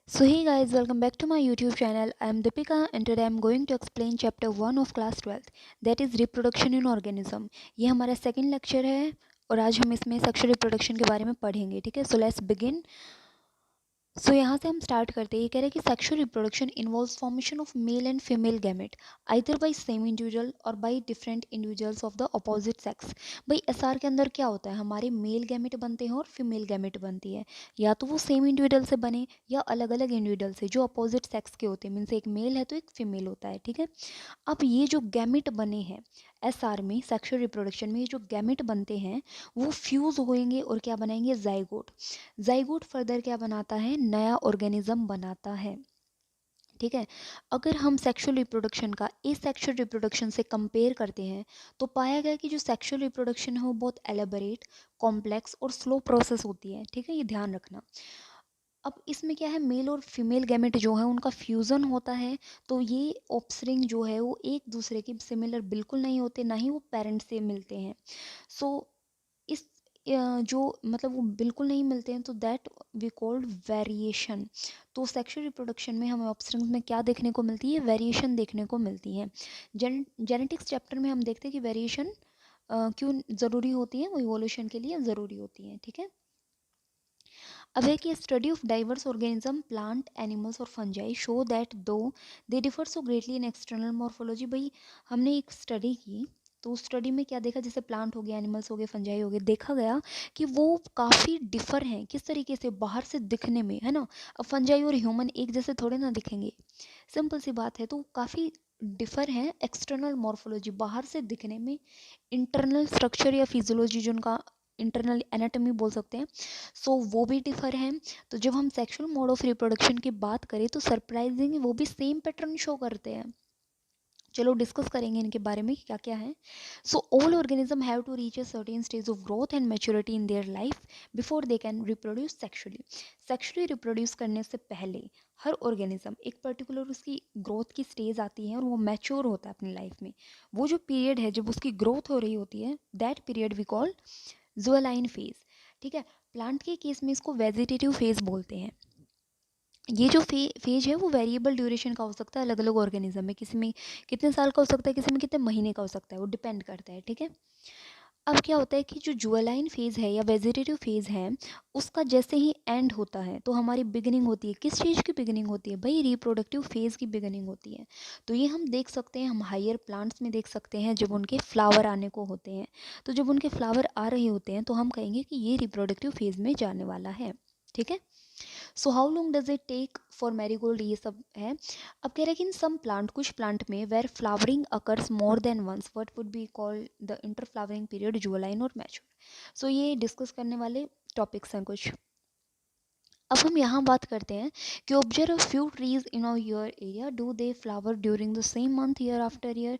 So hey guys, welcome back to my YouTube channel. I am Deepika and today I am going to explain chapter 1 of class 12, that is reproduction in organism. ये हमारा second lecture है और आज हम इसमें sexual reproduction के बारे में पढ़ेंगे, ठीक है। So let's begin. सो यहाँ से हम स्टार्ट करते हैं। ये कह रहे हैं कि sexual reproduction involves formation of male and female gamete either by same individual और by different individuals of the opposite sex. भाई एसआर के अंदर क्या होता है, हमारे मेल गैमेट बनते हैं और फीमेल गैमेट बनती है। या तो वो सेम इंडिविजुअल से बने या अलग अलग इंडिविजुअल से जो अपोजिट सेक्स के होते हैं। मीन्स एक मेल है तो एक फीमेल होता है, ठीक है। अब ये जो गैमेट बने हैं एसआर में, सेक्सुअल रिप्रोडक्शन में, ये जो गैमेट बनते हैं वो फ्यूज होएंगे और क्या बनाएंगे, जाइगोट। जाइगोट फर्दर क्या बनाता है, नया ऑर्गेनिज्म बनाता है, ठीक है। अगर हम सेक्सुअल रिप्रोडक्शन का एसेक्सुअल रिप्रोडक्शन से कंपेयर करते हैं तो पाया गया कि जो सेक्सुअल रिप्रोडक्शन है वो बहुत एलेबोरेट, कॉम्प्लेक्स और स्लो प्रोसेस होती है, ठीक है, ये ध्यान रखना। अब इसमें क्या है, मेल और फीमेल गैमेट जो है उनका फ्यूज़न होता है, तो ये ऑफस्प्रिंग जो है वो एक दूसरे के सिमिलर बिल्कुल नहीं होते, ना ही वो पेरेंट से मिलते हैं। सो इस जो मतलब वो बिल्कुल नहीं मिलते हैं तो दैट वी कॉल्ड वेरिएशन। तो सेक्सुअल रिप्रोडक्शन में हमें ऑफस्प्रिंग में क्या देखने को मिलती है, वेरिएशन देखने को मिलती है। जेनेटिक्स चैप्टर में हम देखते हैं कि वेरिएशन क्यों ज़रूरी होती है, वो इवोल्यूशन के लिए ज़रूरी होती है, ठीक है। अब है कि study of diverse organism, plant, animals और फंजाई शो दैट दो they differ so greatly in external morphology. भाई हमने एक स्टडी की तो उस स्टडी में क्या देखा, जैसे प्लांट हो गया, एनिमल्स हो गए, फंजाई हो गए, देखा गया कि वो काफ़ी डिफर हैं किस तरीके से, बाहर से दिखने में, है ना। अब फंजाई और ह्यूमन एक जैसे थोड़े ना दिखेंगे, सिंपल सी बात है। तो काफ़ी डिफर हैं एक्सटर्नल मॉर्फोलॉजी, बाहर से दिखने में। इंटरनल स्ट्रक्चर या फिजियोलॉजी जो उनका इंटरनल एनाटॉमी बोल सकते हैं, सो वो भी डिफर है। तो जब हम सेक्सुअल मोड ऑफ रिप्रोडक्शन की बात करें तो सरप्राइजिंग वो भी सेम पैटर्न शो करते हैं। चलो डिस्कस करेंगे इनके बारे में क्या क्या है। So all organism have to reach a certain stage of growth and maturity in their life before they can reproduce sexually. Sexually reproduce करने से पहले हर ऑर्गेनिज्म एक पर्टिकुलर उसकी ग्रोथ की स्टेज आती है और वो मैच्योर होता है अपनी लाइफ में। वो जो पीरियड है जब उसकी ग्रोथ हो रही होती है, दैट पीरियड वी कॉल ज़ुअलाइन फेज, ठीक है। प्लांट के केस में इसको वेजिटेटिव फेज बोलते हैं। ये जो फेज है वो वेरिएबल ड्यूरेशन का हो सकता है अलग अलग ऑर्गेनिज्म में, किसी में कितने साल का हो सकता है, किसी में कितने महीने का हो सकता है, वो डिपेंड करता है, ठीक है। अब क्या होता है कि जो जुअलाइन फेज है या वेजिटेटिव फेज है, उसका जैसे ही एंड होता है तो हमारी बिगिनिंग होती है। किस चीज़ की बिगिनिंग होती है भाई, रिप्रोडक्टिव फेज की बिगिनिंग होती है। तो ये हम देख सकते हैं, हम हायर प्लांट्स में देख सकते हैं जब उनके फ्लावर आने को होते हैं। तो जब उनके फ्लावर आ रहे होते हैं तो हम कहेंगे कि ये रिप्रोडक्टिव फेज में जाने वाला है, ठीक है। So how long does it take for marigold, ये सब है। अब कह रहे हैं कि इन सम प्लांट, कुछ प्लांट में where flowering occurs more than once what would be called the inter flowering period, जुअलाइन और मैच्योर। सो ये डिस्कस करने वाले टॉपिक्स हैं कुछ। अब हम यहाँ बात करते हैं कि observe few trees in your area, do they flower during the same month year after year.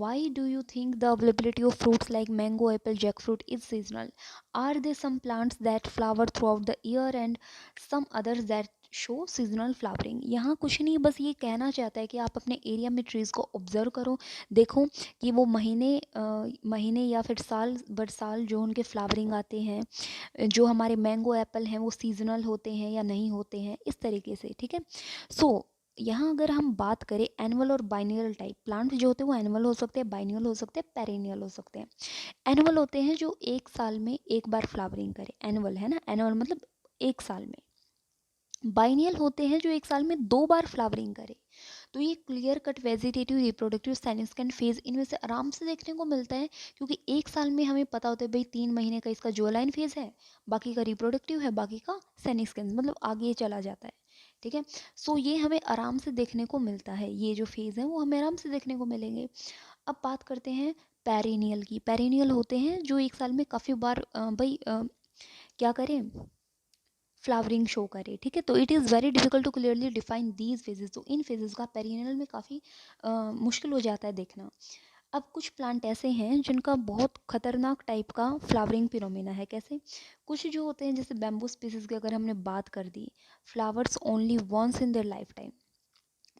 Why do you think the availability of fruits like mango, apple, jackfruit is seasonal? Are there some plants that flower throughout the year and some others that show seasonal flowering? यहाँ कुछ नहीं, बस ये कहना चाहता है कि आप अपने एरिया में ट्रीज़ को ऑब्जर्व करो, देखो कि वो महीने या फिर साल बर साल जो उनके फ्लावरिंग आते हैं, जो हमारे मैंगो एप्पल हैं वो सीजनल होते हैं या नहीं होते हैं, इस तरीके से, ठीक है। सो यहाँ अगर हम बात करें एनुअल और बाइनियल टाइप प्लांट जो होते हैं, वो एनुअल हो सकते हैं, बाइनियल हो सकते हैं, पेरेनियल हो सकते हैं। एनुअल होते हैं जो एक साल में एक बार फ्लावरिंग करे, एनुअल है ना, एनुअल मतलब एक साल में। बाइनियल होते हैं जो एक साल में दो बार फ्लावरिंग करे। तो ये clear cut vegetative, reproductive, senescent phase इनमें से आराम से देखने को मिलता है, क्योंकि एक साल में हमें पता होता है भाई 3 महीने का इसका जुअलाइन फेज है, बाकी का रिप्रोडक्टिव है, बाकी का सेनेस्केंस मतलब आगे चला जाता है, ठीक है। सो ये हमें आराम से देखने को मिलता है, ये जो फेज है वो हमें आराम से देखने को मिलेंगे। अब बात करते हैं पेरिनियल की। पेरिनियल होते हैं जो एक साल में काफ़ी बार क्या करें, फ्लावरिंग शो करे, ठीक है। तो it is very difficult to clearly define these phases. तो इन फेजेस का पेरिनियल में काफ़ी मुश्किल हो जाता है देखना। अब कुछ प्लांट ऐसे हैं जिनका बहुत खतरनाक टाइप का फ्लावरिंग फिनोमेना है। कैसे, कुछ जो होते हैं जैसे बैम्बू स्पीसीज की अगर हमने बात कर दी, flowers only once in their lifetime.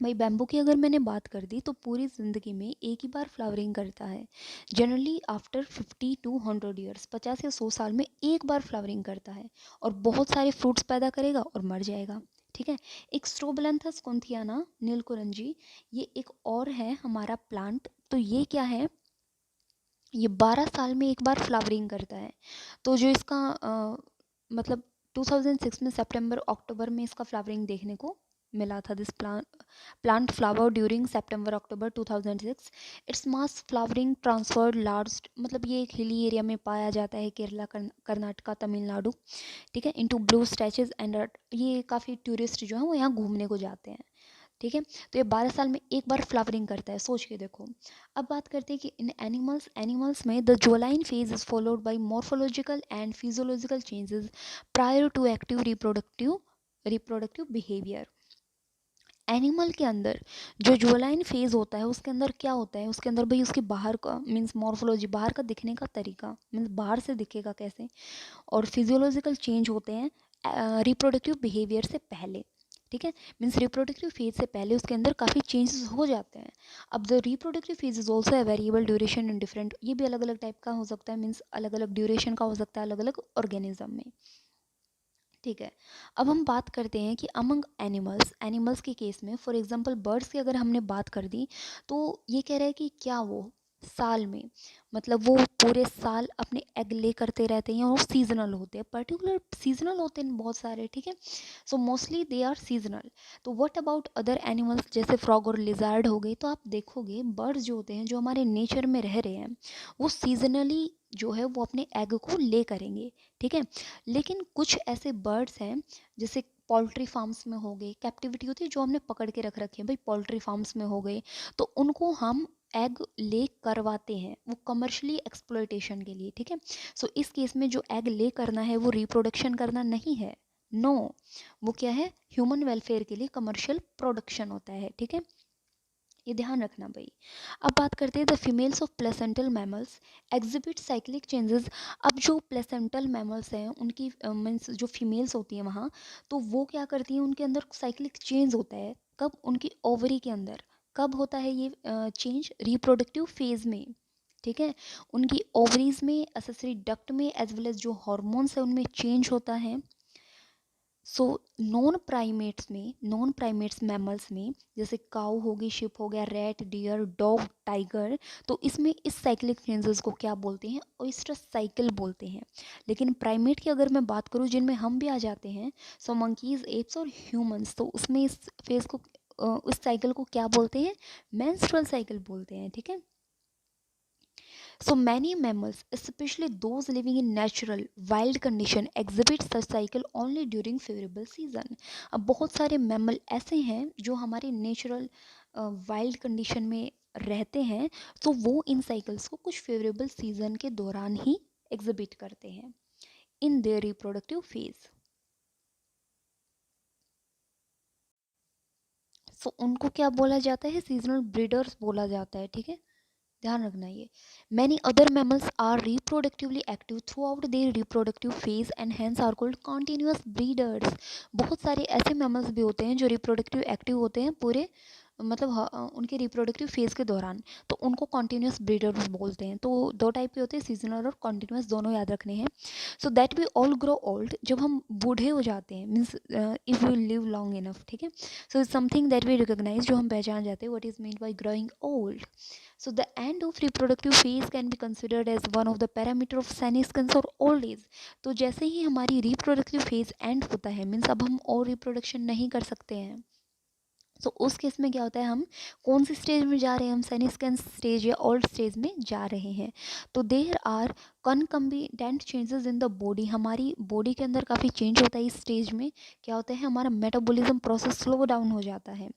भाई बैम्बू की अगर मैंने बात कर दी तो पूरी ज़िंदगी में एक ही बार फ्लावरिंग करता है, जनरली आफ्टर 50 to 100 ईयर्स, 50 या 100 साल में एक बार फ्लावरिंग करता है और बहुत सारे फ्रूट्स पैदा करेगा और मर जाएगा, ठीक है। एक स्ट्रोबलैंथस कुंथियाना नीलकुरंजी, ये एक और है हमारा प्लांट। तो ये क्या है, ये 12 साल में एक बार फ्लावरिंग करता है। तो जो इसका मतलब 2006 में सितंबर अक्टूबर में इसका फ्लावरिंग देखने को मिला था। This plant flower during September October 2006। Its mass flowering transferred large, मतलब ये एक हिली एरिया में पाया जाता है, केरला, कर्नाटका, तमिलनाडु, ठीक है। इनटू ब्लू स्ट्रेचेस एंड, ये काफ़ी टूरिस्ट जो है वो यहाँ घूमने को जाते हैं, ठीक है। तो ये 12 साल में एक बार फ्लावरिंग करता है, सोच के देखो। अब बात करते हैं कि इन एनिमल्स में द ज्वेलाइन phase is followed by morphological and physiological changes prior to active reproductive behaviour. Animal के अंदर जो ज्वेलाइन फेज होता है उसके अंदर क्या होता है, उसके अंदर भाई उसके बाहर का मीन्स मॉर्फोलॉजी, बाहर का दिखने का तरीका, मीन्स बाहर से दिखेगा कैसे, और फिजियोलॉजिकल चेंज होते हैं रिप्रोडक्टिव बिहेवियर से पहले, ठीक है। मीन्स रिप्रोडक्टिव फेज से पहले उसके अंदर काफ़ी चेंजेस हो जाते हैं। अब the reproductive phase is also a variable duration in different, ये भी अलग अलग टाइप का हो सकता है, मीन्स अलग अलग ड्यूरेशन का हो सकता है अलग अलग ऑर्गेनिज्म में, ठीक है। अब हम बात करते हैं कि अमंग एनिमल्स के केस में, फॉर एग्जांपल बर्ड्स की अगर हमने बात कर दी, तो ये कह रहा है कि क्या वो साल में, मतलब वो पूरे साल अपने एग ले करते रहते हैं और सीजनल होते हैं, पर्टिकुलर सीजनल होते हैं बहुत सारे, ठीक है। So mostly they are seasonal. तो व्हाट अबाउट अदर एनिमल्स जैसे फ्रॉग और लिजार्ड हो गए, तो आप देखोगे बर्ड्स जो होते हैं जो हमारे नेचर में रह रहे हैं वो सीजनली जो है वो अपने एग को ले करेंगे, ठीक है। लेकिन कुछ ऐसे बर्ड्स हैं जैसे पोल्ट्री फार्म्स में हो गए, कैप्टिविटी होती है जो हमने पकड़ के रख रखे हैं भाई, पोल्ट्री फार्म्स में हो गए, तो उनको हम एग ले करवाते हैं वो कमर्शियली एक्सप्लॉयटेशन के लिए, ठीक है। सो इस केस में जो एग ले करना है वो रिप्रोडक्शन करना नहीं है, नो, वो क्या है, ह्यूमन वेलफेयर के लिए कमर्शियल प्रोडक्शन होता है, ठीक है। ये ध्यान रखना भाई। अब बात करते हैं the females of placental mammals exhibit cyclic changes. अब जो प्लेसेंटल मैमल्स हैं उनकी मीन्स जो फीमेल्स होती हैं वहाँ, तो वो क्या करती हैं, उनके अंदर साइक्लिक चेंज होता है, कब, उनकी ओवरी के अंदर। कब होता है ये चेंज, रिप्रोडक्टिव फेज में, ठीक है। उनकी ओवरीज में, एसेसरी डक्ट में, एज वेल एज जो हॉर्मोन्स है उनमें चेंज होता है। सो नॉन प्राइमेट्स मैमल्स में जैसे काऊ होगी, शिप हो गया, रैट, डियर, डॉग, टाइगर, तो इसमें इस साइक्लिक चेंजेस को क्या बोलते हैं, ओइस्टर साइकिल बोलते हैं। लेकिन प्राइमेट की अगर मैं बात करूँ जिनमें हम भी आ जाते हैं, सो मंकीज, एप्स और ह्यूमंस, तो उसमें इस फेज को उस साइकिल को क्या बोलते हैं, मेंस्ट्रुअल साइकिल बोलते हैं, ठीक है। So many mammals, especially those living in natural wild condition, exhibit such cycle only during favorable season. अब बहुत सारे मैमल ऐसे हैं जो हमारे नेचुरल वाइल्ड कंडीशन में रहते हैं, तो वो इन साइकिल्स को कुछ फेवरेबल सीजन के दौरान ही एग्जिबिट करते हैं इन देयर रिप्रोडक्टिव फेज। सो उनको क्या बोला जाता है, सीजनल ब्रीडर्स बोला जाता है, ठीक है। ध्यान रखना ये। Many other mammals are reproductively active throughout their reproductive phase and hence are called continuous breeders. बहुत सारे ऐसे मैमल्स भी होते हैं जो रिप्रोडक्टिव एक्टिव होते हैं पूरे, मतलब उनके रिप्रोडक्टिव फेज के दौरान, तो उनको कॉन्टिन्यूस ब्रीडर्स बोलते हैं। तो दो टाइप के होते हैं, सीजनल और कॉन्टिन्यूस, दोनों याद रखने हैं। So that we all grow old, जब हम बूढ़े हो जाते हैं, means if you live long enough, ठीक है। So it's something that we recognise, जो हम पहचान जाते हैं, what is mean by growing old. So the end of reproductive phase can be considered as one of the parameter of senescence or old age. तो जैसे ही हमारी reproductive phase end होता है, मीन्स अब हम और reproduction नहीं कर सकते हैं, तो उस केस में क्या होता है, हम कौन सी स्टेज में जा रहे हैं, हम सेनिस्केंस स्टेज या ओल्ड स्टेज में जा रहे हैं। तो there are concomitant changes in the body, हमारी बॉडी के अंदर काफ़ी चेंज होता है इस स्टेज में। क्या होता है, हमारा मेटाबॉलिज्म प्रोसेस स्लो डाउन हो जाता है,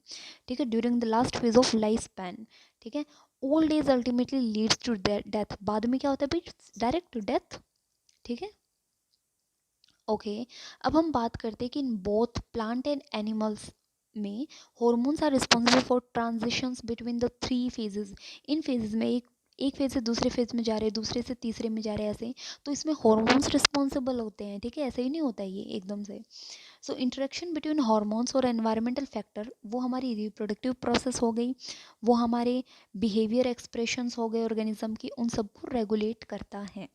ठीक है, during the last phase of life span, ठीक है। Old age ultimately leads to death, बाद में क्या होता है भाई, डायरेक्ट डेथ, ठीक है। ओके अब हम बात करते हैं कि in both plant and animals में hormones are responsible for transitions between the three phases. In phases में एक फेज से दूसरे फेज में जा रहे हैं, दूसरे से तीसरे में जा रहे हैं, ऐसे, तो इसमें हॉर्मोन्स रिस्पॉन्सिबल होते हैं, ठीक है, ऐसे ही नहीं होता ये एकदम से। सो इंटरेक्शन बिटवीन हॉर्मोन्स और एनवायरमेंटल फैक्टर, वो हमारी रिप्रोडक्टिव प्रोसेस हो गई, वो हमारे बिहेवियर एक्सप्रेशंस हो गए ऑर्गेनिज्म की, उन सबको रेगुलेट करता है।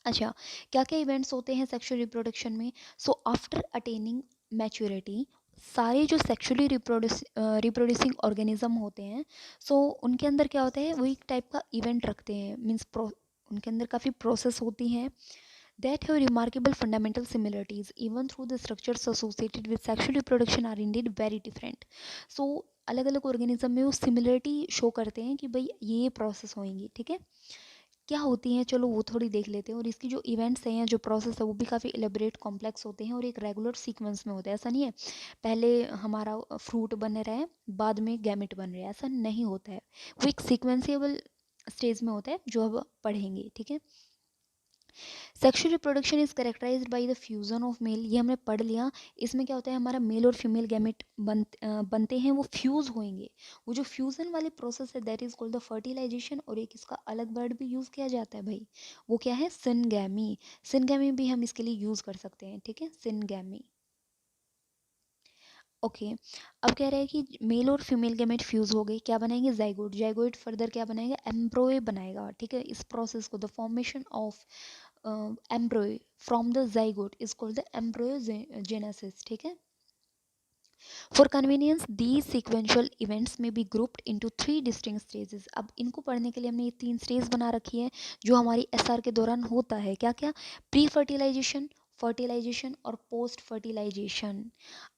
अच्छा, क्या क्या इवेंट्स होते हैं सेक्सुअल रिप्रोडक्शन में। सो आफ्टर अटेनिंग मैच्योरिटी, सारे जो सेक्सुअली रिप्रोड्यूसिंग ऑर्गेनिज्म होते हैं, सो उनके अंदर क्या होता है, वो एक टाइप का इवेंट रखते हैं, मीन्स उनके अंदर काफ़ी प्रोसेस होती हैं that have remarkable fundamental similarities even though the structures associated with sexual reproduction are indeed very different. So अलग अलग ऑर्गेनिज्म में वो सिमिलरिटी शो करते हैं कि भाई ये प्रोसेस होंगी, ठीक है। क्या होती हैं, चलो वो थोड़ी देख लेते हैं। और इसकी जो इवेंट्स हैं, जो प्रोसेस है, वो भी काफ़ी एलेबरेट कॉम्प्लेक्स होते हैं और एक रेगुलर सीक्वेंस में होते हैं। ऐसा नहीं है पहले हमारा फ्रूट बन रहा है बाद में गैमेट बन रहा है, ऐसा नहीं होता है। वो एक सीक्वेंसिबल स्टेज में होता है जो अब पढ़ेंगे, ठीक है। Sexual reproduction is characterised by the fusion of male, ये हमने पढ़ लिया। इसमें क्या होता है, हमारा मेल और फीमेल गैमेट बनते हैं, वो फ्यूज होंगे। वो जो फ्यूजन वाले प्रोसेस है that is called the fertilisation. और एक इसका अलग वर्ड भी यूज किया जाता है भाई, वो क्या है, सिनगैमी। सिनगैमी भी हम इसके लिए यूज कर सकते हैं, ठीक है, सिनगैमी। ओके अब कह रहे हैं कि मेल और फीमेल गैमेट फ्यूज हो गए, क्या बनाएंगे, जाइगोट। जाइगोट फर्दर क्या बनाएगा, एम्ब्रोए बनाएगा, ठीक है। इस प्रोसेस को the formation of embryo from the zygote is called the embryogenesis, ठीक है। For convenience these sequential events may be grouped into 3 distinct stages। अब इनको पढ़ने के लिए हमने ये 3 स्टेज बना रखी है जो हमारी एसआर के दौरान होता है। क्या क्या, प्री फर्टिलाइजेशन, फर्टिलाइजेशन और पोस्ट फर्टिलाइजेशन।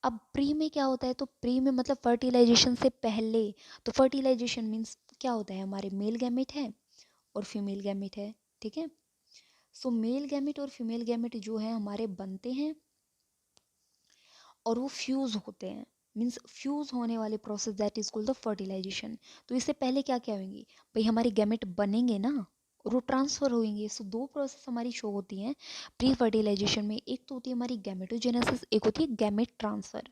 अब प्री में क्या होता है, तो प्री में मतलब फर्टिलाइजेशन से पहले। तो फर्टिलाइजेशन मीन्स क्या होता है, हमारे मेल गैमेट है और फीमेल गैमेट है, ठीक है। सो मेल गैमेट और फीमेल गैमेट जो है हमारे बनते हैं और वो फ्यूज होते हैं, मीन्स फ्यूज होने वाले process that is called the fertilisation. तो इससे पहले क्या क्या होंगी भाई, हमारे गैमेट बनेंगे ना और वो ट्रांसफर होंगे। सो 2 प्रोसेस हमारी शो होती हैं प्री फर्टिलाइजेशन में। एक तो होती है हमारी गैमेटोजेनेसिस, एक होती है गैमेट ट्रांसफर।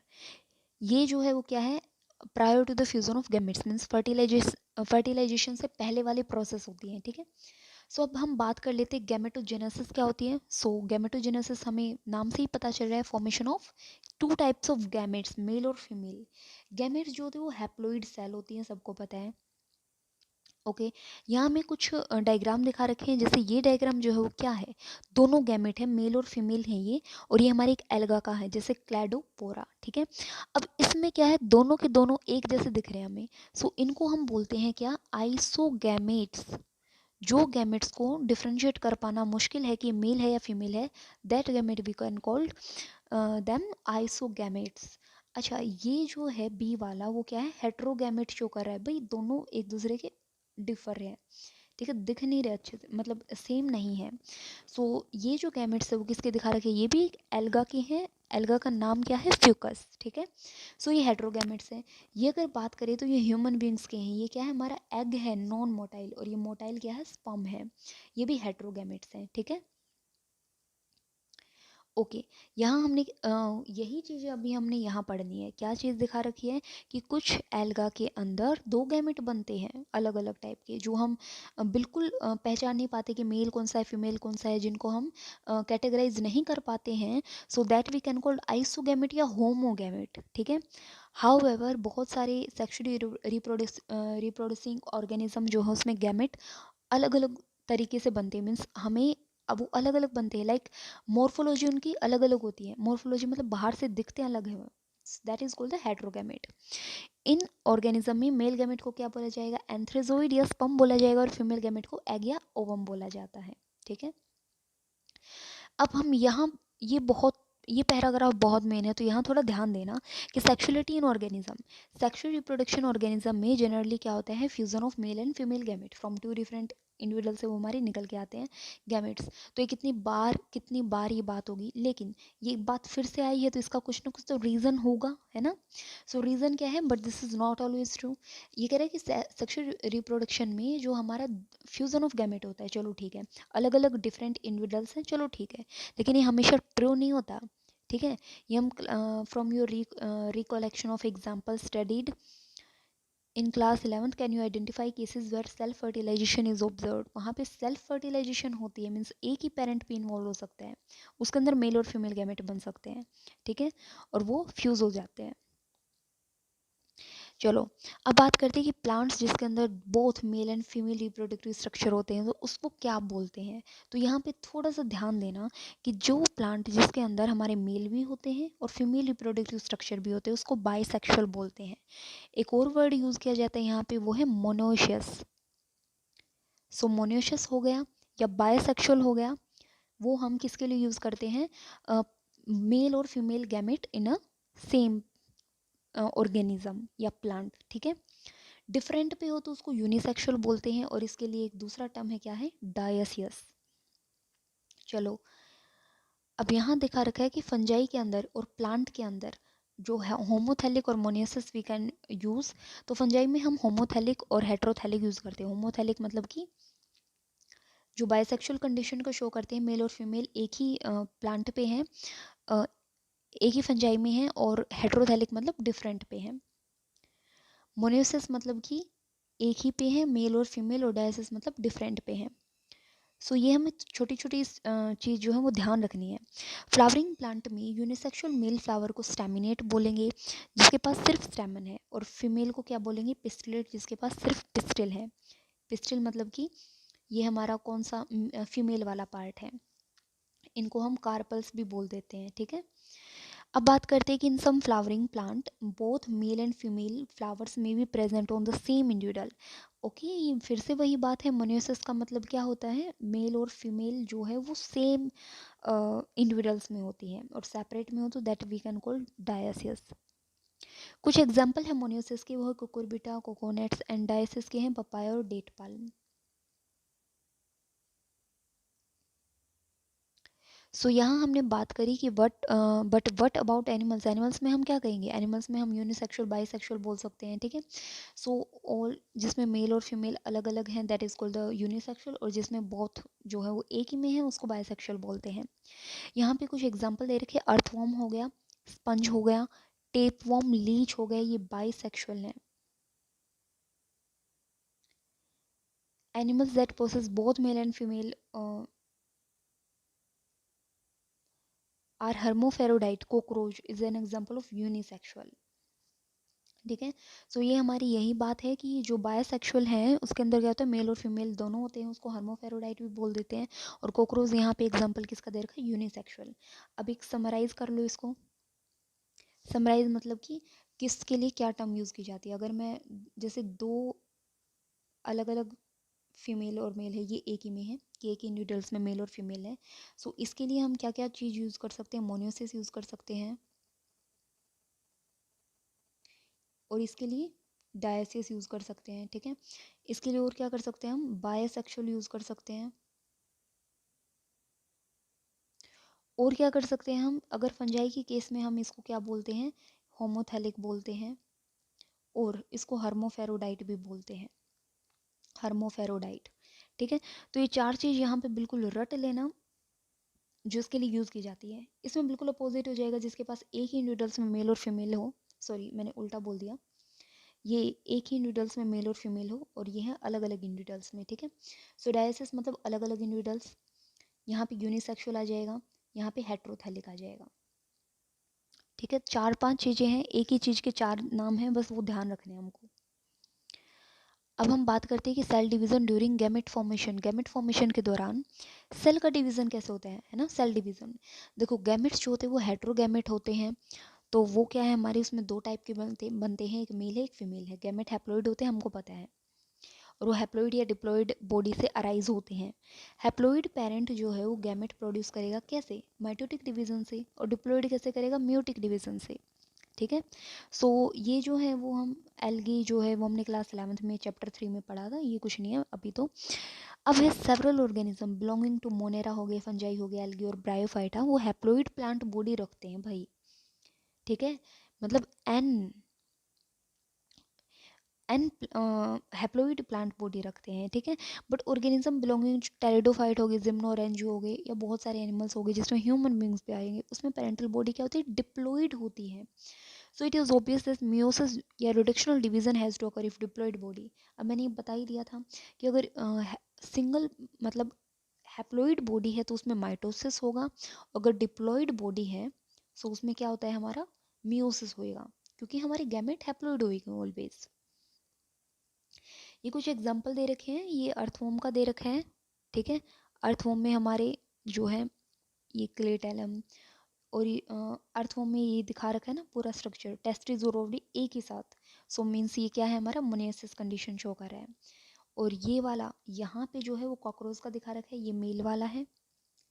ये जो है वो क्या है, prior to the fusion of gametes, means fertilisation से पहले वाली प्रोसेस होती है, ठीक है। सो अब हम बात कर लेते हैं गैमेटोजेनेसिस क्या होती है। सो गैमेटोजेनेसिस हमें नाम से ही पता चल रहा है, formation of 2 types of gametes, male और फीमेल। गैमेट्स जो होते हैं वो हैप्लोइड सेल होती हैं, सबको पता है। ओके यहाँ हमें कुछ डायग्राम दिखा रखे हैं। जैसे ये डायग्राम जो है वो क्या है, दोनों गैमेट है, मेल और फीमेल हैं ये। और ये हमारे एक एल्गा का है, जैसे क्लैडोपोरा, ठीक है। अब इसमें क्या है, दोनों के दोनों एक जैसे दिख रहे हैं हमें। सो इनको हम बोलते हैं क्या, आइसोगैमेट्स। जो गैमेट्स को डिफ्रेंशिएट कर पाना मुश्किल है कि मेल है या फीमेल है, that gamete we can called them isogametes. अच्छा ये जो है बी वाला वो क्या है, हेट्रोगैमेट शो कर रहा है भाई, दोनों एक दूसरे के डिफर है, ठीक है, दिख नहीं रहे अच्छे से, मतलब सेम नहीं है। सो ये जो गैमेट्स है वो किसके दिखा रखे हैं, ये भी एक एल्गा के हैं। एल्गा का नाम क्या है, फ्यूकस, ठीक है। सो ये हेट्रोगैमेट्स हैं। ये अगर बात करें तो ये ह्यूमन बींग्स के हैं। ये क्या है, हमारा एग है नॉन मोटाइल, और ये मोटाइल क्या है, स्पर्म है। ये भी हेट्रोगैमेट्स हैं, ठीक है। ओके यहाँ हमने यही चीज़ें अभी हमने यहाँ पढ़नी है। क्या चीज़ दिखा रखी है कि कुछ एल्गा के अंदर 2 गैमेट बनते हैं अलग अलग टाइप के, जो हम बिल्कुल पहचान नहीं पाते कि मेल कौन सा है फीमेल कौन सा है, जिनको हम कैटेगराइज नहीं कर पाते हैं। So that we can called isogamete या होमोगैमेट, ठीक है। हाउएवर बहुत सारे सेक्सुअली रिप्रोड्यूसिंग ऑर्गेनिज्म जो है उसमें गैमेट अलग अलग तरीके से बनते हैं, मीन्स हमें अब वो अलग अलग बनते हैं। लाइक मॉर्फोलॉजी उनकी अलग अलग होती है। मॉर्फोलॉजी मतलब बाहर से दिखते हैं अलग है, that is called the heterogamete. In organism में मेल गैमेट को क्या बोला जाएगा, एंथ्रेजोइड या स्पर्म बोला जाएगा, और फीमेल गैमेट को एग या ओवम बोला जाता है, ठीक है। अब हम यहाँ ये पैराग्राफ बहुत मेन है, तो यहाँ थोड़ा ध्यान देना कि सेक्सुअलिटी इन ऑर्गेनिज्म, सेक्सुअल रिप्रोडक्शन ऑर्गेनिज्म में जनरली क्या होता है, fusion of male and female gamete from 2 different individual से वो हमारे निकल के आते हैं गैमेट्स। तो ये कितनी बार ये बात होगी, लेकिन ये बात फिर से आई है तो इसका कुछ ना कुछ तो रीज़न होगा, है ना। सो रीज़न क्या है, but this is not always true. ये कह रहा है कि सेक्सुअल रिप्रोडक्शन में जो हमारा फ्यूजन ऑफ गैमेट होता है, चलो ठीक है, अलग अलग डिफरेंट इंडिविजुअल्स हैं, चलो ठीक है, लेकिन ये हमेशा ट्रू नहीं होता, ठीक है। ये हम from your recollection of example studied in class 11th can you identify cases where self fertilization is observe. वहाँ पे सेल्फ फर्टिलाइजेशन होती है, मीन्स एक ही पेरेंट भी इन्वॉल्व हो सकता है, उसके अंदर मेल और फीमेल गैमेट बन सकते हैं, ठीक है, और वो फ्यूज हो जाते हैं। चलो अब बात करते हैं कि प्लांट्स जिसके अंदर both male and female reproductive structure होते हैं तो उसको क्या बोलते हैं। तो यहाँ पे थोड़ा सा ध्यान देना कि जो प्लांट जिसके अंदर हमारे मेल भी होते हैं और फीमेल रिप्रोडक्टिव स्ट्रक्चर भी होते हैं उसको बाइसेक्सुअल बोलते हैं। एक और वर्ड यूज़ किया जाता है यहाँ पे, वो है मोनोशियस। सो मोनोशियस हो गया या बाइसेक्सुअल हो गया, वो हम किसके लिए यूज़ करते हैं, मेल और फीमेल गैमेट इन अ सेम ऑर्गेनिज्म या प्लांट। ठीक है, डिफरेंट पे हो तो उसको यूनिसेक्सुअल बोलते हैं और इसके लिए एक दूसरा टर्म है, क्या है, डायसियस। चलो अब यहाँ दिखा रखा है कि फंजाई के अंदर और प्लांट के अंदर जो है होमोथैलिक और मोनोसिस वी कैन यूज़। तो फंजाई में हम होमोथैलिक और हेट्रोथैलिक यूज़ करते हैं। होमोथैलिक मतलब कि जो बायसेक्सुअल कंडीशन को शो करते हैं, मेल और फीमेल एक ही प्लांट पे हैं, एक ही फंजाई में हैं, और हेट्रोथैलिक मतलब डिफरेंट पे हैं। मोनोसिस मतलब कि एक ही पे है मेल और फीमेल, और डायसिस मतलब डिफरेंट पे है। सो ये हमें छोटी छोटी चीज़ जो है वो ध्यान रखनी है। फ्लावरिंग प्लांट में यूनिसेक्सुअल मेल फ्लावर को स्टैमिनेट बोलेंगे जिसके पास सिर्फ स्टैमन है, और फीमेल को क्या बोलेंगे, पिस्टिलेट, जिसके पास सिर्फ पिस्टिल है। पिस्टिल मतलब कि ये हमारा कौन सा फीमेल वाला पार्ट है। इनको हम कार्पल्स भी बोल देते हैं। ठीक है, अब बात करते हैं कि in some flowering plant both male and female flowers में be present on the same individual. Okay, ये फिर से वही बात है, मोनोसिस का मतलब क्या होता है, मेल और फीमेल जो है वो सेम इंडिविजुअल्स में होती हैं, और सेपरेट में हो तो that we can call dioecious. कुछ एग्जांपल है मोनोसिस के, वो है कुकुरबिटा, कोकोनट्स, एंड डायसिस के हैं पपाया और डेट पाल्म। सो यहाँ हमने बात करी कि बट अबाउट एनिमल्स। एनिमल्स में हम क्या कहेंगे, एनिमल्स में हम यूनिसेक्सुअल बाइसेक्सुअल बोल सकते हैं। ठीक है, सो ऑल जिसमें मेल और फीमेल अलग अलग हैं that is called the unisexual, और जिसमें बोथ जो है वो एक ही में है उसको बाइसेक्सुअल बोलते हैं। यहाँ पे कुछ एग्जाम्पल दे रखे, अर्थवॉर्म हो गया, स्पंज हो गया, टेपवॉर्म, लीच हो गया, ये बाइसेक्सुअल हैं। Animals that possess both male and female are hermaphrodite. Cockroach is an example of unisexual. ठीक है, सो ये हमारी यही बात है कि जो बायसेक्सुअल है उसके अंदर क्या होता है, मेल और फीमेल दोनों होते हैं, उसको हर्मोफेरोडाइट भी बोल देते हैं। और कोक्रोच यहाँ पे एग्जांपल किसका दे रखा है, यूनिसेक्सुअल। अब एक समराइज कर लो इसको। समराइज मतलब कि किसके लिए क्या टर्म यूज़ की जाती है। अगर मैं जैसे दो अलग अलग फीमेल और मेल है, ये एक ही में है कि एक ही इंडिविजुअल्स में मेल और फीमेल है, सो इसके लिए हम क्या क्या चीज़ यूज़ कर सकते हैं, मोनोसिस यूज़ कर सकते हैं, और इसके लिए डायसिस यूज़ कर सकते हैं। ठीक है, इसके लिए और क्या कर सकते हैं, हम बायसेक्सुअल यूज़ कर सकते हैं। और क्या कर सकते हैं हम, अगर फंजाई के केस में हम इसको क्या बोलते हैं, होमोथैलिक बोलते हैं, और इसको हर्मोफेरोडाइट भी बोलते हैं, हर्मोफेरोडाइट। ठीक है, तो ये चार चीज़ यहाँ पे बिल्कुल रट लेना जो इसके लिए यूज़ की जाती है। इसमें बिल्कुल अपोजिट हो जाएगा जिसके पास एक ही इंडिविजुअल्स में मेल और फीमेल हो, सॉरी मैंने उल्टा बोल दिया, ये एक ही इंडिविजुअल्स में मेल और फीमेल हो, और ये है अलग अलग इंडिविजुअल्स में। ठीक है, सो डायसिस मतलब अलग अलग इंडिविजुअल्स, यहाँ पे यूनिसेक्सुअल आ जाएगा, यहाँ पे हेट्रोथैलिक आ जाएगा। ठीक है, चार पांच चीज़ें हैं, एक ही चीज़ के चार नाम हैं, बस वो ध्यान रखने हैं हमको। अब हम बात करते हैं कि cell division during gamete formation. Gamete formation के दौरान सेल का डिवीजन कैसे होता है ना, सेल डिवीजन। देखो गैमेट्स जो होते हैं वो हेट्रोगैमेट होते हैं, तो वो क्या है, हमारे उसमें दो टाइप के बनते हैं, एक मेल है एक फीमेल है। गैमेट हैप्लॉइड होते हैं, हमको पता है, और वो हैप्लॉइड या डिप्लॉइड बॉडी से अराइज होते हैं। हैप्लॉइड पेरेंट जो है वो गैमेट प्रोड्यूस करेगा कैसे, माइटोटिक डिवीजन से, और डिप्लॉइड कैसे करेगा, म्योटिक डिवीजन से। ठीक है, सो ये जो है वो हम एल्गी जो है वो हमने क्लास 11th में चैप्टर 3 में पढ़ा था, ये कुछ नहीं है अभी तो। अब है several organism belonging to Monera हो गए, फंजाई हो गया, एल्गी और ब्रायोफाइटा, वो हैप्लॉइड प्लांट बॉडी रखते हैं भाई। ठीक है, मतलब an an haploid plant body रखते हैं। ठीक है, बट ऑर्गेनिज्म बिलोंगिंग टेरिडोफाइट हो गए, जिम्नोरेंजियो हो गए, या बहुत सारे एनिमल्स हो गए जिसमें ह्यूमन बींग्स भी आएंगे, उसमें पेरेंटल बॉडी क्या होती है, डिप्लॉइड होती है। So it is obvious that meiosis या rotational division has to occur if diploid body. अब मैंने ये बता ही दिया था कि अगर सिंगल मतलब हैप्लॉइड बॉडी है तो उसमें माइटोसिस होगा, अगर डिप्लॉइड बॉडी है तो उसमें क्या होता है, हमारा मियोसिस होएगा। क्योंकि हमारी गैमेट हैप्लॉइड होगी ऑलवेज। ये कुछ एग्जाम्पल दे रखे हैं, ये अर्थवॉर्म का दे रखा है, ठीक है। अर्थवॉर्म में हमारे जो है ये क्लेटेलम, और अर्थवॉर्म में ये दिखा रखा है ना पूरा स्ट्रक्चर, टेस्टिस और ओवरी एक ही साथ। सो मीन्स ये क्या है, हमारा मोनेसिस कंडीशन शो कर रहा है। और ये वाला यहाँ पे जो है वो कॉकरोच का दिखा रखा है, ये मेल वाला है,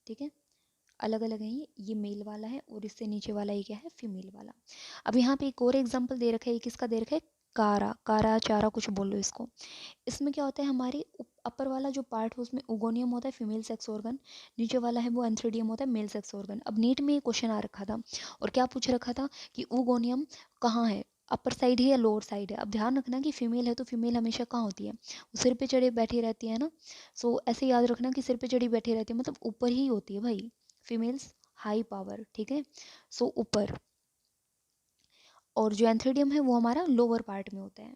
ठीक है, अलग अलग है ये मेल वाला है, और इससे नीचे वाला ये क्या है, फीमेल वाला। अब यहाँ पे एक और एग्जाम्पल दे रखा है, किसका दे रखा है, कारा, कारा चारा कुछ बोल लो इसको। इसमें क्या होता है, हमारे अपर वाला जो पार्ट है उसमें उगोनियम होता है, फीमेल सेक्स ऑर्गन, नीचे वाला है वो एंथ्रेडियम होता है, मेल सेक्स ऑर्गन। अब नीट में ये क्वेश्चन आ रखा था, और क्या पूछ रखा था कि उगोनियम कहाँ है, अपर साइड है या लोअर साइड है। अब ध्यान रखना कि फीमेल है तो फीमेल हमेशा कहाँ होती है, वो सिर पे चढ़े बैठी रहती है ना। सो ऐसे याद रखना कि सिर पे चढ़ी बैठी रहती है मतलब ऊपर ही होती है भाई, फीमेल्स हाई पावर, ठीक है, सो ऊपर। और जो एंथ्रेडियम है वो हमारा लोअर पार्ट में होता है।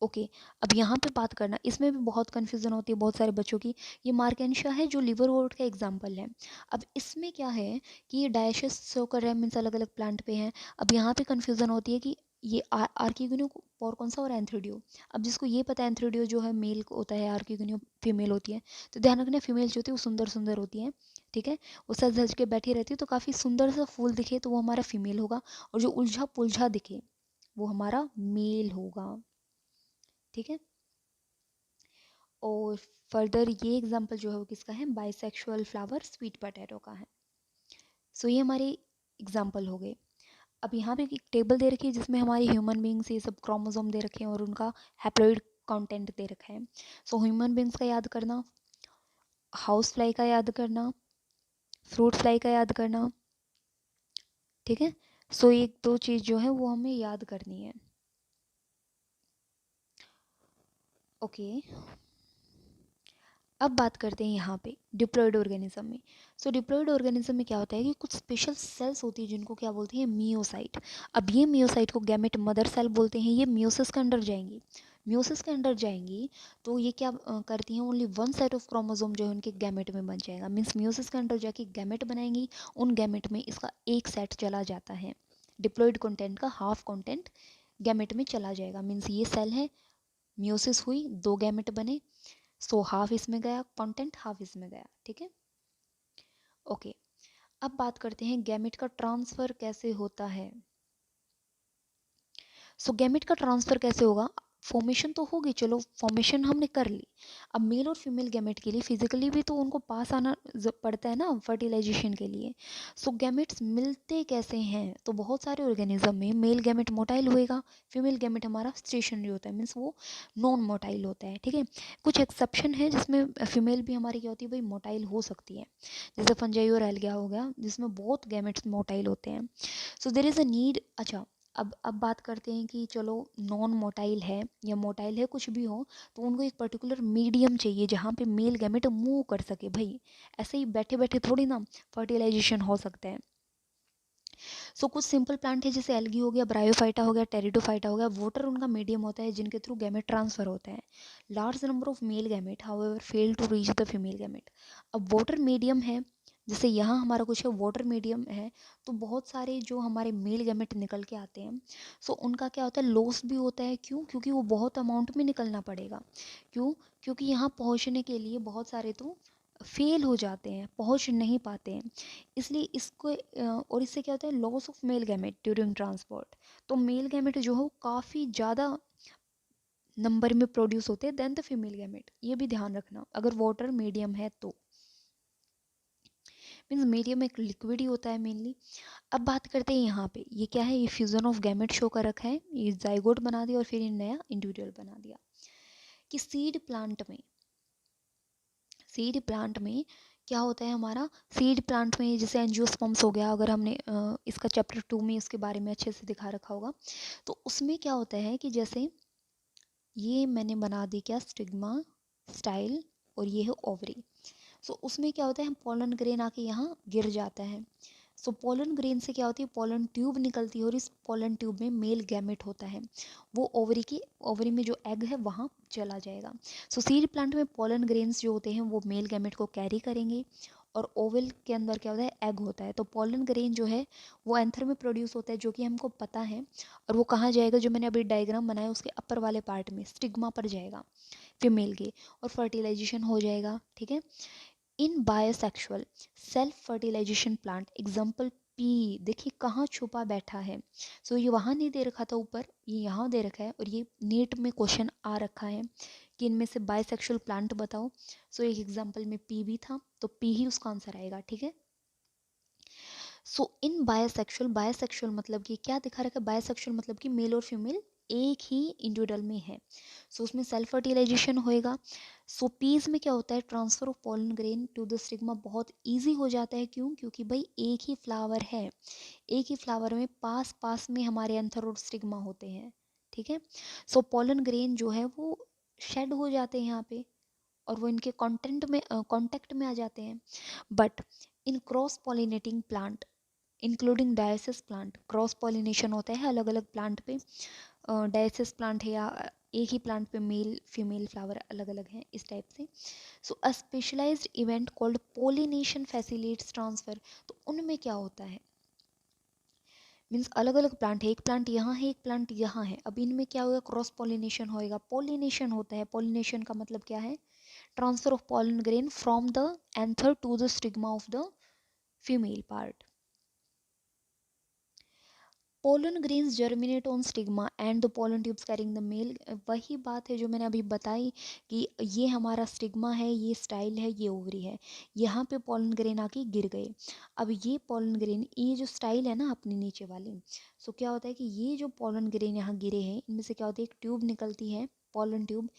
ओके अब यहाँ पे बात करना, इसमें भी बहुत कन्फ्यूज़न होती है बहुत सारे बच्चों की। ये मार्केंशिया है जो लिवरवोर्ट का एग्जाम्पल है। अब इसमें क्या है कि ये डायशस शो कर रहा है, मीन्स अलग अलग प्लांट पे हैं। अब यहाँ पे कन्फ्यूज़न होती है कि ये आर्किगोनियो और कौन सा और एंथ्रेडियो। अब जिसको ये पता है एंथ्रेडियो जो है मेल होता है, आर्किगोनियो फीमेल होती है, तो ध्यान रखना फीमेल जो होती है वो सुंदर सुंदर होती है, ठीक है, वो सज धज के बैठी रहती है, तो काफ़ी सुंदर सा फूल दिखे तो वो हमारा फीमेल होगा, और जो उलझा पुलझा दिखे वो हमारा मेल होगा, ठीक है। और फर्दर ये एग्जांपल जो है वो किसका है, बाइसेक्सुअल फ्लावर स्वीट पोटैटो का है। सो ये हमारे एग्जांपल हो गए। अब यहाँ पे एक टेबल दे रखी है जिसमें हमारे ह्यूमन बींग्स ये सब क्रोमोसोम दे रखे हैं और उनका हैप्लॉइड कंटेंट दे रखा है। सो ह्यूमन बींग्स का याद करना, हाउस फ्लाई का याद करना, फ्रूट फ्लाई का याद करना, ठीक है। सो एक दो चीज़ जो है वो हमें याद करनी है। ओके अब बात करते हैं यहाँ पे डिप्लॉयड ऑर्गेनिज्म में। सो डिप्लॉयड ऑर्गेनिज्म में क्या होता है कि कुछ स्पेशल सेल्स होती है जिनको क्या बोलते हैं, मियोसाइट। अब ये मियोसाइट को गैमेट मदर सेल बोलते हैं, ये मियोसिस के अंडर जाएंगी। मियोसिस के अंडर जाएंगी तो ये क्या करती हैं, only one set of chromosome जो है उनके गैमेट में बन जाएगा। मीन्स मियोसिस के अंडर जाके गैमेट बनाएंगी, उन गैमेट में इसका एक सेट चला जाता है, डिप्लॉयड कंटेंट का हाफ कंटेंट गैमेट में चला जाएगा। मीन्स ये सेल है, मियोसिस हुई, दो गैमेट बने, सो हाफ इसमें गया कंटेंट, हाफ इसमें गया, ठीक है। ओके अब बात करते हैं गैमेट का ट्रांसफर कैसे होता है। सो गैमेट का ट्रांसफर कैसे होगा, फॉर्मेशन तो होगी, चलो फॉर्मेशन हमने कर ली। अब मेल और फीमेल गैमेट के लिए फिजिकली भी तो उनको पास आना पड़ता है ना फर्टिलाइजेशन के लिए। सो गैमेट्स मिलते कैसे हैं, तो बहुत सारे ऑर्गेनिज्म में मेल गैमेट मोटाइल होएगा, फीमेल गैमेट हमारा स्टेशनरी होता है, मीन्स वो नॉन मोटाइल होता है, ठीक है। कुछ एक्सेप्शन है जिसमें फीमेल भी हमारी क्या होती है भाई, मोटाइल हो सकती है, जैसे फंजाई और एल्गिया हो गया जिसमें बहुत गैमेट्स मोटाइल होते हैं। So there is a need. अच्छा अब बात करते हैं कि चलो नॉन मोटाइल है या मोटाइल है कुछ भी हो, तो उनको एक पर्टिकुलर मीडियम चाहिए जहाँ पे मेल गैमेट मूव कर सके भाई, ऐसे ही बैठे बैठे थोड़ी ना फर्टिलाइजेशन हो सकता है। सो कुछ सिंपल प्लांट है जैसे एल्गी हो गया, ब्रायोफाइटा हो गया, टेरिडोफाइटा हो गया, वाटर उनका मीडियम होता है जिनके थ्रू गैमेट ट्रांसफर होता है। Large number of male gamete however fail to reach the female gamete. अब वाटर मीडियम है, जैसे यहाँ हमारा कुछ है वाटर मीडियम है, तो बहुत सारे जो हमारे मेल गैमेट निकल के आते हैं, सो उनका क्या होता है, लॉस भी होता है। क्यों, क्योंकि वो बहुत अमाउंट में निकलना पड़ेगा। क्यों, क्योंकि यहाँ पहुँचने के लिए बहुत सारे तो फेल हो जाते हैं, पहुँच नहीं पाते हैं, इसलिए इसको और इससे क्या होता है, loss of male gamete during transport. तो मेल गैमेट जो है वो काफ़ी ज़्यादा नंबर में प्रोड्यूस होते हैं देन द फीमेल गैमेट, ये भी ध्यान रखना अगर वाटर मीडियम है तो। मीन्स मीडियम एक लिक्विड ही होता है मेनली। अब बात करते हैं यहाँ पे ये क्या है, ये फ्यूजन ऑफ गैमेट शो कर रखा है, ये जाइगोट बना दिया और फिर ये नया इंडिविजुअल बना दिया। कि सीड प्लांट में क्या होता है, हमारा सीड प्लांट में जैसे एंजियोस्पर्म्स हो गया, अगर हमने इसका चैप्टर 2 में इसके बारे में अच्छे से दिखा रखा होगा, तो उसमें क्या होता है कि जैसे ये मैंने बना दी क्या, स्टिग्मा स्टाइल, और ये है ओवरी। सो उसमें क्या होता है, पोलन ग्रेन आके यहाँ गिर जाता है। सो पोलन ग्रेन से क्या होती है, पोलन ट्यूब निकलती है और इस पोलन ट्यूब में मेल गैमेट होता है, वो ओवरी में जो एग है वहाँ चला जाएगा। सो सीड प्लांट में पोलन ग्रेन्स जो होते हैं वो मेल गैमेट को कैरी करेंगे और ओवल के अंदर क्या होता है, एग होता है। तो पोलन ग्रेन जो है वो एंथर में प्रोड्यूस होता है, जो कि हमको पता है। और वो कहाँ जाएगा, जो मैंने अभी डायग्राम बनाया उसके अपर वाले पार्ट में स्टिग्मा पर जाएगा फीमेल के, और फर्टिलाइजेशन हो जाएगा। ठीक है। In bisexual self fertilization plant example pea, देखिए कहाँ छुपा बैठा है। सो ये वहाँ नहीं दे रखा था ऊपर, ये यहाँ दे रखा है, और ये नीट में क्वेश्चन आ रखा है कि इनमें से बायोसेक्सुअल प्लांट बताओ। सो एक एग्जाम्पल में पी भी था, तो पी ही उसका आंसर आएगा। ठीक है। सो इन बायोसेक्सुअल, बायोसेक्सुअल मतलब कि क्या दिखा रखा है, बायोसेक्सुअल मतलब कि मेल और फीमेल एक ही इंडिविजुअल में है। सो उसमें सेल्फ फर्टिलाइजेशन होएगा। सो पीज में क्या होता है, transfer of pollen grain to the stigma बहुत इजी हो जाता है। क्यों? क्योंकि भाई एक ही फ्लावर है, एक ही फ्लावर में पास पास में हमारे एंथर और स्टिग्मा होते हैं। ठीक है। सो पोलन ग्रेन जो है वो शेड हो जाते हैं यहाँ पे, और वो इनके कांटेक्ट में आ जाते हैं। But in cross pollinating plant including diocese plant, cross pollination होता है अलग अलग प्लांट पे। डायसिस प्लांट है या एक ही प्लांट पे मेल फीमेल फ्लावर अलग अलग हैं, इस टाइप से। So a specialised event called pollination facilitates transfer. तो उनमें क्या होता है, मीन्स अलग अलग प्लांट है, एक प्लांट यहाँ है, एक प्लांट यहाँ है। अब इनमें क्या होगा, क्रॉस पॉलिनेशन होएगा। पॉलिनेशन होता है, पॉलिनेशन का मतलब क्या है, transfer of pollen grain from the anther to the stigma of the female part. Pollen grains germinate on stigma and the pollen tubes carrying the male. वही बात है जो मैंने अभी बताई कि ये हमारा स्टिग्मा है, ये स्टाइल है, ये ओवरी है, यहाँ पे पोलन ग्रेन आके गिर गए। अब ये पोलन ग्रेन, ये जो स्टाइल है ना अपनी नीचे वाली, सो क्या होता है कि ये जो पोलन ग्रेन यहाँ गिरे हैं, इनमें से क्या होता है, एक ट्यूब निकलती है, पोलन ट्यूब।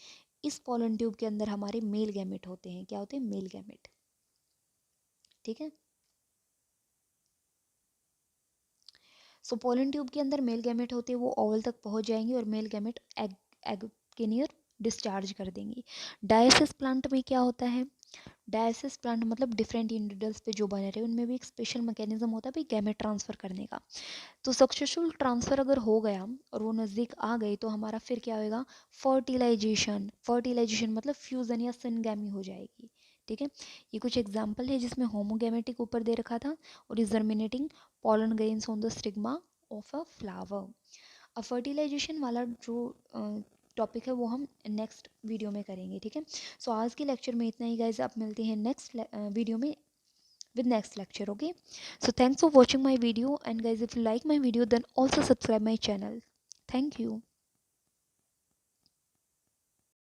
इस पोलन ट्यूब के अंदर हमारे मेल गैमेट होते हैं। क्या होते हैं, मेल गैमेट। ठीक है। सो पोलन ट्यूब के अंदर मेल गैमेट होते हैं, वो ओवल तक पहुंच जाएंगे और मेल गैमेट एग एग के नियर डिस्चार्ज कर देंगे। डायसिस प्लांट में क्या होता है, डायसिस प्लांट मतलब डिफरेंट इंडिविजुअल्स पे जो बने रहे, उनमें भी एक स्पेशल मैकेनिज्म होता है भाई गैमेट ट्रांसफर करने का। तो सक्सेसफुल ट्रांसफर अगर हो गया और वो नज़दीक आ गई, तो हमारा फिर क्या होएगा, फर्टिलाइजेशन। फर्टिलाइजेशन मतलब फ्यूजन या सिनगैमी हो जाएगी। ठीक है। ये कुछ एग्जाम्पल है जिसमें होमोगैमेटिक ऊपर दे रखा था और is germinating pollen grains on the stigma of a flower। अब फर्टिलाइजेशन वाला जो टॉपिक है वो हम नेक्स्ट वीडियो में करेंगे। ठीक है। सो आज के लेक्चर में इतना ही गाइज, आप मिलते हैं नेक्स्ट वीडियो में with next lecture। Okay, so thanks for watching my video, and guys if you like my video then also subscribe my channel। Thank you।